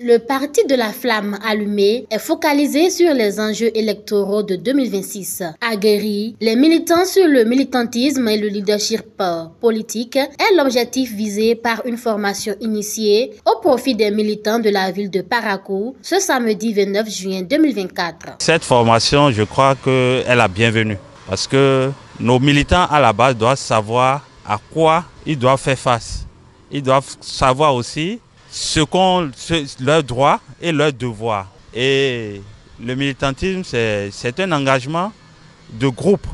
Le parti de la flamme allumée est focalisé sur les enjeux électoraux de 2026. Aguerri, les militants sur le militantisme et le leadership politique est l'objectif visé par une formation initiée au profit des militants de la ville de Parakou ce samedi 29 juin 2024. Cette formation, je crois qu'elle est la bienvenue parce que nos militants à la base doivent savoir à quoi ils doivent faire face. Ils doivent savoir aussi leurs droits et leurs devoirs. Et le militantisme, c'est un engagement de groupe.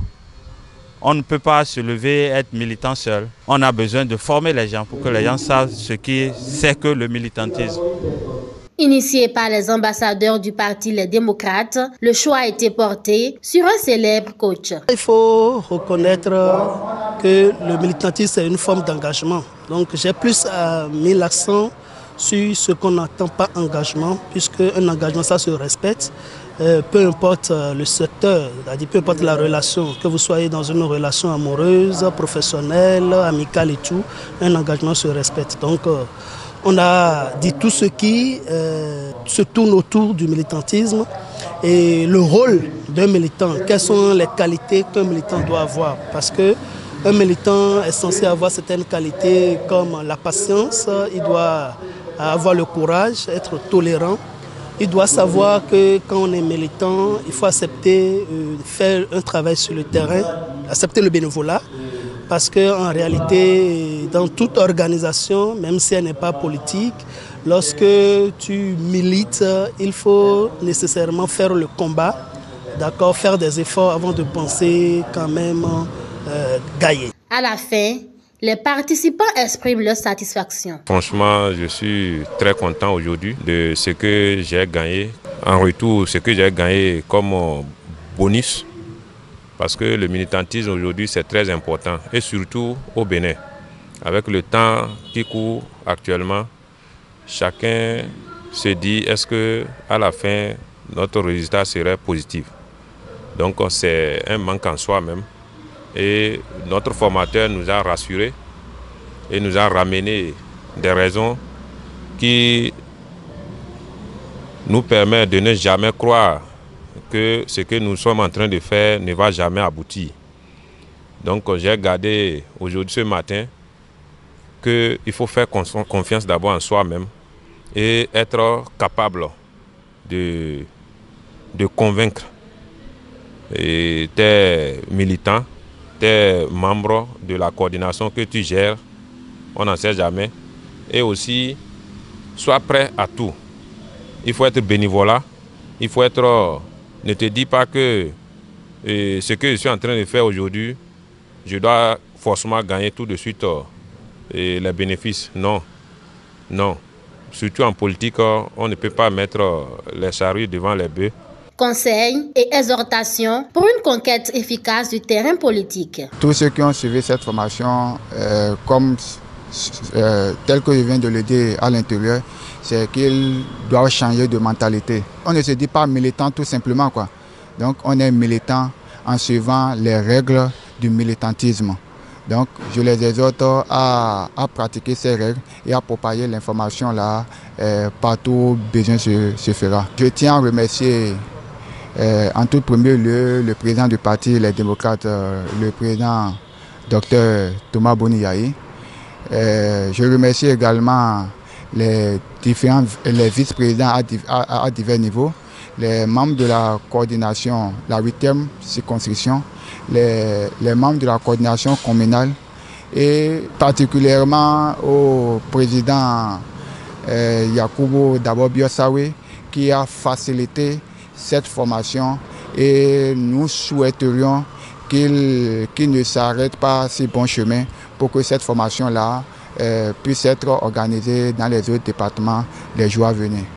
On ne peut pas se lever et être militant seul. On a besoin de former les gens pour que les gens savent ce c'est que le militantisme. Initié par les ambassadeurs du parti Les Démocrates, le choix a été porté sur un célèbre coach. Il faut reconnaître que le militantisme c'est une forme d'engagement. Donc j'ai plus mis l'accent sur ce qu'on n'entend pas engagement, puisque un engagement ça se respecte, peu importe le secteur, c'est-à-dire peu importe la relation, que vous soyez dans une relation amoureuse, professionnelle, amicale et tout, un engagement se respecte. Donc on a dit tout ce qui se tourne autour du militantisme et le rôle d'un militant, quelles sont les qualités qu'un militant doit avoir, parce que un militant est censé avoir certaines qualités comme la patience, il doit avoir le courage, être tolérant. Il doit savoir que quand on est militant, il faut accepter faire un travail sur le terrain, accepter le bénévolat, parce qu'en réalité, dans toute organisation, même si elle n'est pas politique, lorsque tu milites, il faut nécessairement faire le combat, d'accord, faire des efforts avant de penser quand même gagner. À la fin, les participants expriment leur satisfaction. Franchement, je suis très content aujourd'hui de ce que j'ai gagné. En retour, ce que j'ai gagné comme bonus, parce que le militantisme aujourd'hui c'est très important, et surtout au Bénin. Avec le temps qui court actuellement, chacun se dit est-ce que à la fin notre résultat serait positif. Donc c'est un manque en soi-même. Et notre formateur nous a rassurés et nous a ramené des raisons qui nous permettent de ne jamais croire que ce que nous sommes en train de faire ne va jamais aboutir. Donc j'ai gardé aujourd'hui, ce matin, qu'il faut faire confiance d'abord en soi-même et être capable de convaincre tes militants, tes membres de la coordination que tu gères, on n'en sait jamais. Et aussi, sois prêt à tout. Il faut être bénévolat, il faut être... Ne te dis pas que ce que je suis en train de faire aujourd'hui, je dois forcément gagner tout de suite les bénéfices. Non, non. Surtout en politique, on ne peut pas mettre les charrues devant les bœufs. Conseils et exhortations pour une conquête efficace du terrain politique. Tous ceux qui ont suivi cette formation, tel que je viens de le dire à l'intérieur, c'est qu'ils doivent changer de mentalité. On ne se dit pas militant tout simplement, quoi. Donc on est militant en suivant les règles du militantisme. Donc je les exhorte à pratiquer ces règles et à propager l'information là partout où besoin se fera. Je tiens à remercier en tout premier lieu le président du parti Les Démocrates, le président Dr Thomas Boniyahi. Je remercie également les vice-présidents à divers niveaux, les membres de la coordination, la 8e circonscription, les membres de la coordination communale et particulièrement au président Yakubu Dabo Biosawe qui a facilité cette formation, et nous souhaiterions qu'il ne s'arrête pas si bon chemin pour que cette formation-là puisse être organisée dans les autres départements les jours à venir.